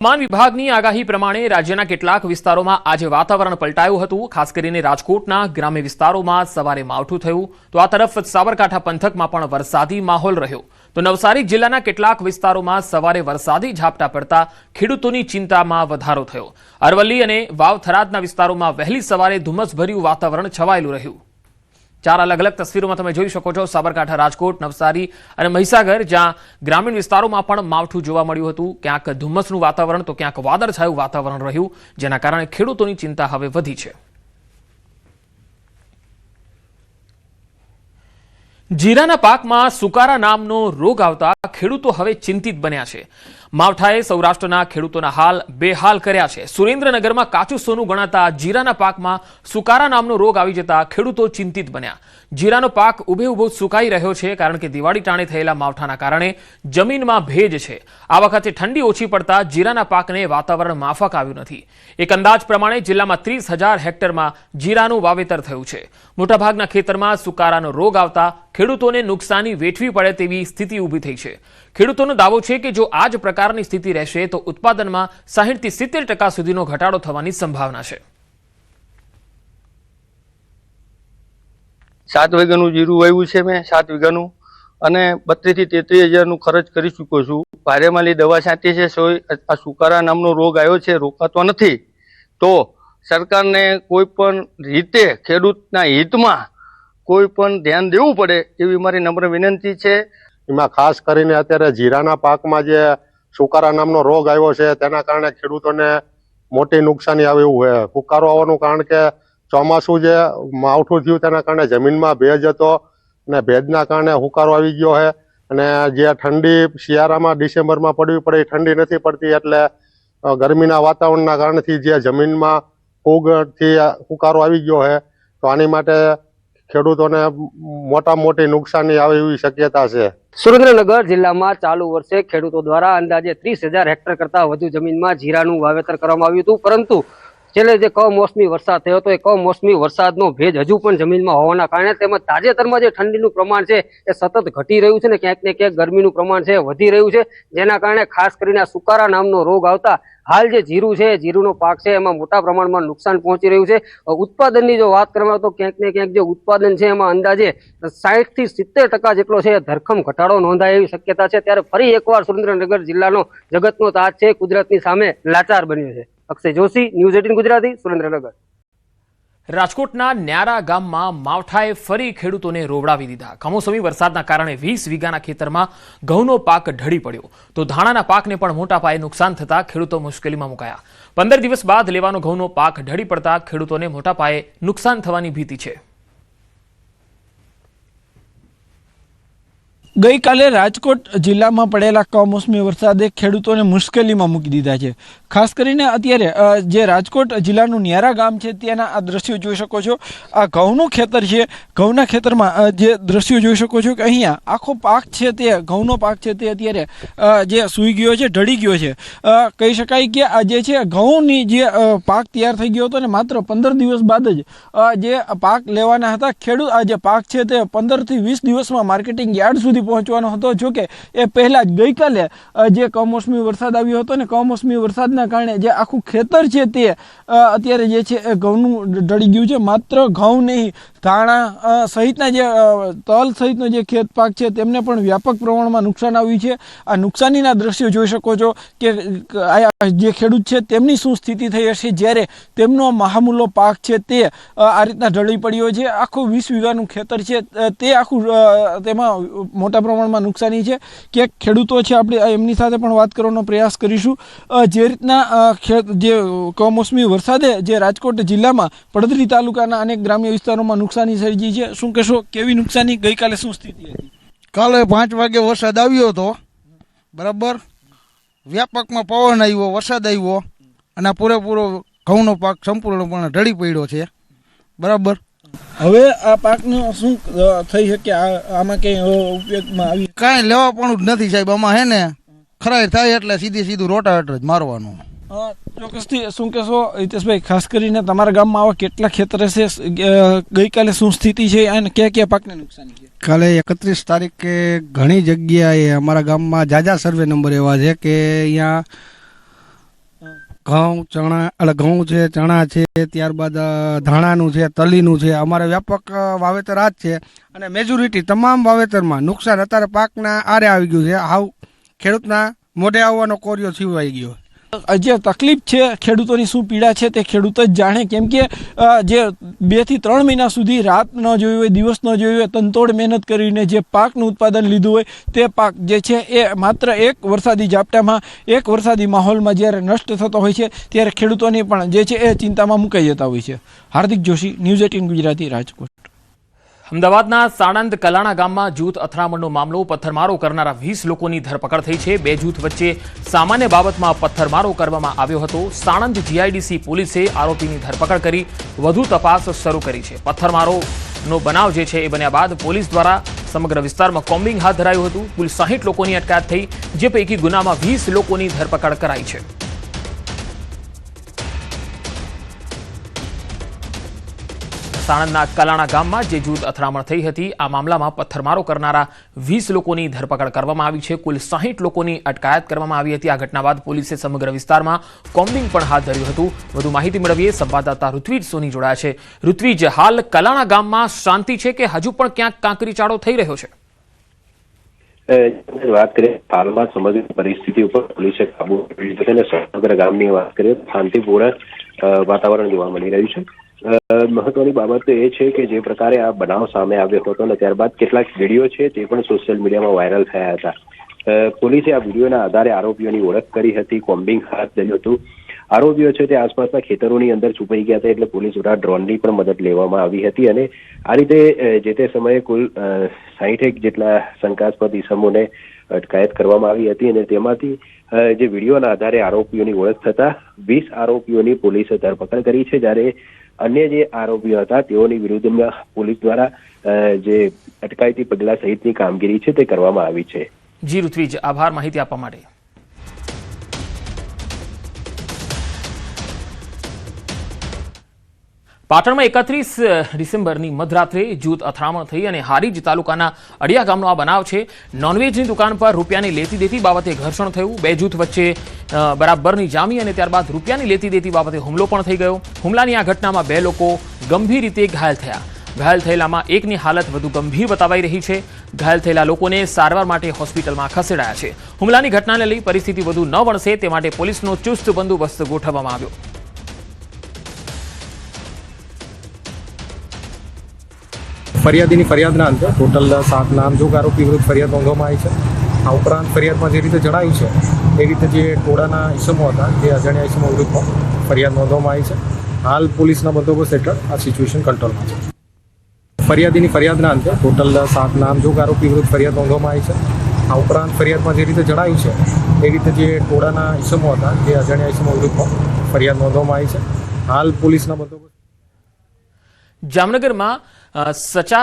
હવામાન વિભાગની આગાહી પ્રમાણે રાજ્યના કેટલાક વિસ્તારોમાં આજે વાતાવરણ પલટાયું હતું। ખાસ કરીને રાજકોટના ગ્રામ્ય વિસ્તારોમાં સવારે માવઠું થયું તો આ તરફ સાબરકાંઠા પંથકમાં પણ વરસાદી માહોલ રહ્યો તો નવસારી જિલ્લાના કેટલાક વિસ્તારોમાં સવારે વરસાદી ઝાપટા પડતા ખેડૂતોની ચિંતામાં વધારો થયો। અરવલ્લી અને વાવ-થરાદના વિસ્તારોમાં વહેલી સવારે ધુમ્મસભર્યું વાતાવરણ છવાયેલું રહ્યું। चार अलग अलग तस्वीरों में તમે જોઈ શકો છો સાબરકાંઠા, રાજકોટ, નવસારી અને મહીસાગર, જ્યાં ગ્રામીણ વિસ્તારોમાં પણ માવઠું જોવા મળ્યું હતું। ક્યાંક ધુમ્મસનું વાતાવરણ તો ક્યાંક વાદળછાયું વાતાવરણ રહ્યું, જેના કારણે ખેડૂતોની ચિંતા હવે વધી છે। જીરાના પાકમાં સુકારા નામનો રોગ આવતા ખેડૂતો હવે ચિંતિત બન્યા છે। માવઠાએ સૌરાષ્ટ્રના ખેડૂતોના હાલ બેહાલ કર્યા છે। સુરેન્દ્રનગરમાં કાચું સોનું ગણાતા જીરાના પાકમાં સુકારા નામનો રોગ આવી જતા ખેડૂતો ચિંતિત બન્યા। જીરાનો પાક ઉભે ઉભો સુકાઈ રહ્યો છે, કારણ કે દિવાળી ટાણે થયેલા માવઠાના કારણે જમીનમાં ભેજ છે। આ વખતે ઠંડી ઓછી પડતા જીરાના પાકને વાતાવરણ માફક આવ્યું નથી। એક અંદાજ પ્રમાણે જિલ્લામાં 30,000 હેક્ટરમાં જીરાનું વાવેતર થયું છે। મોટાભાગના ખેતરમાં સુકારાનો રોગ આવતા ખેડૂતોને નુકસાની વેઠવી પડે તેવી સ્થિતિ ઊભી થઈ છે। ખેડૂતોનો દાવો છે કે જો આ જ પ્રકારની સ્થિતિ રહેશે તો ઉત્પાદનમાં 60 થી 70% સુધીનો ઘટાડો થવાની સંભાવના છે। 7 વીઘાનું જીરું વાવ્યું છે મેં, 7 વીઘાનું, અને 32 થી 33 હજારનું ખર્ચ કરી ચૂક્યો છું। ભારેમાલી દવા છાંટી છે, આ સુકારા નામનો રોગ આવ્યો છે, રોકાતો નથી। તો સરકારને કોઈ પણ રીતે ખેડૂતના હિતમાં કોઈ પણ ધ્યાન દેવું પડે એવી મારી નમ્ર વિનંતી છે। એમાં ખાસ કરીને અત્યારે જીરાના પાકમાં જે સુકારા નામનો રોગ આવ્યો છે તેના કારણે ખેડૂતોને મોટી નુકસાની આવે એવું છે। સુકારો આવવાનું કારણ કે ચોમાસું જે માવઠું થયું તેના કારણે જમીનમાં ભેજ હતો અને ભેજના કારણે હુકારો આવી ગયો છે, અને જે ઠંડી શિયાળામાં ડિસેમ્બરમાં પડવી પડે એ ઠંડી નથી પડતી, એટલે ગરમીના વાતાવરણના કારણથી જે જમીનમાં ફૂગથી હુકારો આવી ગયો છે। તો આની માટે ખેડૂતોને મોટી નુકસાની આવે એવી શક્યતા છે। સુરેન્દ્રનગર જિલ્લામાં ચાલુ વર્ષે ખેડૂતો દ્વારા અંદાજે 30,000 હેક્ટર કરતા વધુ જમીનમાં જીરાનું વાવેતર કરવામાં આવ્યું હતું, પરંતુ છેલ્લે જે કમોસમી વરસાદ થયો હતો એ કમોસમી વરસાદનો ભેજ હજુ પણ જમીનમાં હોવાના કારણે તેમજ તાજેતરમાં જે ઠંડીનું પ્રમાણ છે એ સતત ઘટી રહ્યું છે ને ક્યાંક ને ક્યાંક ગરમીનું પ્રમાણ છે વધી રહ્યું છે, જેના કારણે ખાસ કરીને આ સુકારા નામનો રોગ આવતા હાલ જે જીરું છે, જીરુનો પાક છે, એમાં મોટા પ્રમાણમાં નુકસાન પહોંચી રહ્યું છે। ઉત્પાદનની જો વાત કરવામાં તો ક્યાંક ને ક્યાંક જે ઉત્પાદન છે એમાં અંદાજે 60 થી 70% જેટલો છે ધરખમ ઘટાડો નોંધાય એવી શક્યતા છે। ત્યારે ફરી એકવાર સુરેન્દ્રનગર જિલ્લાનો જગતનો તાજ છે કુદરતની સામે લાચાર બન્યો છે। અક્ષય જોશી, ન્યૂઝ 18 ગુજરાતી, સુરેન્દ્રનગર। રાજકોટના ન્યારા ગામમાં માવઠાએ ફરી ખેડૂતોને રોવડાવી દીધા। કમોસમી વરસાદના કારણે 20 વીઘાના ખેતરમાં ઘઉંનો પાક ઢળી પડ્યો તો ધાણાના પાકને પણ મોટા પાયે નુકસાન થતા ખેડૂતો મુશ્કેલીમાં મુકાયા। 15 દિવસ બાદ લેવાનો ઘઉંનો પાક ઢળી પડતા ખેડૂતોને મોટા પાયે નુકસાન થવાની ભીતિ છે। ગઈકાલે રાજકોટ જિલ્લામાં પડેલા કમોસમી વરસાદે ખેડૂતોને મુશ્કેલીમાં મૂકી દીધા છે। ખાસ કરીને અત્યારે જે રાજકોટ જિલ્લાનું ન્યારા ગામ છે ત્યાંના આ દ્રશ્યો જોઈ શકો છો। આ ઘઉંનું ખેતર છે, ઘઉંના ખેતરમાં જે દ્રશ્યો જોઈ શકો છો કે અહીંયા આખો પાક છે તે ઘઉંનો પાક છે તે અત્યારે જે સૂઈ ગયો છે, ઢળી ગયો છે। કહી શકાય કે આ જે છે ઘઉંની જે પાક તૈયાર થઈ ગયો હતો ને માત્ર 15 દિવસ બાદ જ જે પાક લેવાના હતા, ખેડૂત આ જે પાક છે તે 15 થી 20 દિવસમાં માર્કેટિંગ યાર્ડ સુધી પહોંચવાનો હતો। જો કે એ પહેલા જ ગઈકાલે જે કમોસમી વરસાદ આવ્યો હતો ને કમોસમી વરસાદના કારણે જે આખું ખેતર છે તે અત્યારે જે છે એ ઘઉંનું ઢળી ગયું છે। માત્ર ઘઉં નહીં, ધાણા સહિતના જે તલ સહિતનો જે ખેત પાક છે તેમને પણ વ્યાપક પ્રમાણમાં નુકસાન આવ્યું છે। આ નુકસાનીના દ્રશ્યો જોઈ શકો છો કે જે ખેડૂત છે તેમની શું સ્થિતિ થઈ હશે જ્યારે તેમનો મહામૂલો પાક છે તે આ રીતના ઢળી પડ્યો છે। આખું 20 વીઘાનું ખેતર છે તે આખું તેમાં મોટા પ્રમાણમાં નુકસાની છે। કે ખેડૂતો છે આપણે એમની સાથે પણ વાત કરવાનો પ્રયાસ કરીશું। જે રીતના જે કમોસમી વરસાદે જે રાજકોટ જિલ્લામાં પડધરી તાલુકાના અનેક ગ્રામ્ય વિસ્તારોમાં નુકસાની સર્જી છે, શું કહેશો, કેવી નુકસાની, ગઈકાલે શું સ્થિતિ હતી? કાલે 5 વાગે વરસાદ આવ્યો હતો, બરાબર, વ્યાપકમાં પવન આવ્યો, વરસાદ આવ્યો અને પૂરેપૂરો ઘઉંનો પાક સંપૂર્ણપણે ઢળી પડ્યો છે, બરાબર। હવે આ પાકનું શું થઈ શકે? આમાં કંઈ ઉપયોગમાં આવી? કાંઈ લેવા પણ જ નથી સાહેબ, આમાં હે ને ખરાઈ થાય એટલે સીધું રોટાવેટર જ મારવાનું। ચોક્કસથી શું કહેશો હિતેશભાઈ, ખાસ કરીને તમારા ગામમાં આવા કેટલા ખેતર છે, ગઈકાલે શું સ્થિતિ છે અને કયા પાકને નુકસાની છે? કાલે 31 તારીખે ઘણી જગ્યાએ અમારા ગામમાં જાજા સર્વે નંબર એવા છે કે અહીંયા ઘઉં છે, ચણા છે, ત્યારબાદ ધાણાનું છે, તલીનું છે. અમારે વ્યાપક વાવેતર આ જ છે અને મેજોરિટી તમામ વાવેતરમાં નુકસાન અત્યારે પાકના આરે આવી ગયું છે. હાવ ખેડૂતના મોઢે આવવાનો કોરિયો છીવાઈ ગયો. જે તકલીફ છે ખેડૂતોની શું પીડા છે તે ખેડૂત જ જાણે, કેમ કે જે 2 થી 3 મહિના સુધી રાત ન જોઈ હોય, દિવસ ન જોઈ હોય, તનતોડ મહેનત કરીને જે પાકનું ઉત્પાદન લીધું હોય તે પાક જે છે એ માત્ર એક વરસાદી ઝાપટામાં, એક વરસાદી માહોલમાં જ્યારે નષ્ટ થતો હોય છે ત્યારે ખેડૂતોની પણ જે છે એ ચિંતામાં મુકાઈ જતા હોય છે. હાર્દિક જોશી, ન્યૂઝ 18 ગુજરાતી, રાજકોટ. અમદાવાદના સાણંદ કલાણા ગામમાં જૂથ અથડામણનો મામલો. પથ્થરમારો કરનારા 20 લોકોની ધરપકડ થઈ છે. 2 જૂથ વચ્ચે સામાન્ય બાબતમાં પથ્થરમારો કરવામાં આવ્યો હતો. સાણંદ જીઆઈડીસી પોલીસે આરોપીની ધરપકડ કરી વધુ તપાસ શરૂ કરી છે. પથ્થરમારોનો બનાવ જે છે એ બન્યા બાદ પોલીસ દ્વારા સમગ્ર વિસ્તારમાં કોમ્બિંગ હાથ ધરાયું હતું. કુલ 60 લોકોની અટકાયત થઈ, જે પૈકી ગુનામાં 20 લોકોની ધરપકડ કરાઈ છે. સાણંદના કલાણા ગામમાં જે જૂથ અથડામણ થઈ હતી આ મામલામાં પથ્થરમારો કરનારા 20 લોકોની ધરપકડ કરવામાં આવી છે. કુલ 60 લોકોની અટકાયત કરવામાં આવી હતી. આ ઘટના બાદ પોલીસે સમગ્ર વિસ્તારમાં કોમ્બિંગ પણ હાથ ધર્યું હતું. વધુ માહિતી મેળવીએ સંવાદદાતા ઋત્વિજ સોની જોડાયા છે. ઋત્વિજ, હાલ કલાણા ગામમાં શાંતિ છે કે હજુ પણ ક્યાંક કાંકરીચાળો થઈ રહ્યો છે? વાત કરીએ હાલમાં સમગ્ર પરિસ્થિતિ ઉપર પોલીસે કાબુ મેળવી લીધો છે અને સમગ્ર ગામની વાત કરીએ શાંતિપૂર્ણ વાતાવરણ જોવા મળી રહ્યું છે. મહત્વની બાબત એ છે કે જે પ્રકારે આ બનાવ સામે આવ્યો હતો અને ત્યારબાદ કેટલાક વિડીયો છે તે પણ સોશિયલ મીડિયામાં વાયરલ થયા હતા. પોલીસે આ વિડીયોના આધારે આરોપીઓની ઓળખ કરી હતી, કોમ્બિંગ હાથ ધર્યું હતું. આરોપીઓ છે તે આસપાસના ખેતરોની અંદર છુપાઈ ગયા હતા એટલે પોલીસ દ્વારા ડ્રોનની પણ મદદ લેવામાં આવી હતી અને આ રીતે જે તે સમયે કુલ 60 જેટલા શંકાસ્પદ ઇસમોને અટકાયત કરવામાં આવી હતી અને તેમાંથી જે વિડીયોના આધારે આરોપીઓની ઓળખ થતા 20 આરોપીઓની પોલીસે ધરપકડ કરી છે, જ્યારે અન્ય જે આરોપીઓ હતા તેઓની વિરુદ્ધમાં પોલીસ દ્વારા જે અટકાયતી પગલા સહિતની કામગીરી છે તે કરવામાં આવી છે. જી ઋત્વિજ, આભાર માહિતી આપવા માટે. પાટણમાં 31 ડિસેમ્બરની મધરાત્રે જૂથ અથડામણ થઈ અને હારીજ તાલુકાના અડિયા ગામનો આ બનાવ છે. નોનવેજની દુકાન પર રૂપિયાની લેતી દેતી બાબતે ઘર્ષણ થયું. 2 જૂથ વચ્ચે બરાબરની જામી અને ત્યારબાદ રૂપિયાની લેતી દેતી બાબતે હુમલો પણ થઈ ગયો. હુમલાની આ ઘટનામાં 2 લોકો ગંભીર રીતે ઘાયલ થયા. ઘાયલ થયેલામાં એકની હાલત વધુ ગંભીર બતાવાઈ રહી છે. ઘાયલ થયેલા લોકોને સારવાર માટે હોસ્પિટલમાં ખસેડાયા છે. હુમલાની ઘટનાને લઈ પરિસ્થિતિ વધુ ન વણસે તે માટે પોલીસનો ચુસ્ત બંદોબસ્ત ગોઠવવામાં આવ્યો. ફરિયાદીની ફરિયાદના અંતે ટોટલ 7 નામજોગ આરોપી વિરુદ્ધ ફરિયાદ નોંધવામાં આવી છે. આ ઉપરાંત ફરિયાદમાં જે રીતે જણાવ્યું છે એ રીતે જે ટોળાના ઇસમો હતા તે અજાણ્યા ઇસમો વિરુદ્ધ ફરિયાદ નોંધવામાં આવી છે. હાલ પોલીસના બંદોબસ્ત હેઠળ આ સિચ્યુએશન કંટ્રોલમાં છે. ફરિયાદીની ફરિયાદના અંતે ટોટલ 7 નામજોગ આરોપી વિરુદ્ધ ફરિયાદ નોંધવામાં આવી છે. આ ઉપરાંત ફરિયાદમાં જે રીતે જણાવ્યું છે એ રીતે જે ટોળાના ઇસમો હતા તે અજાણ્યા ઇસમો વિરુદ્ધ ફરિયાદ નોંધવામાં આવી છે. હાલ પોલીસના બંદોબસ્ત. જામનગરમાં સચા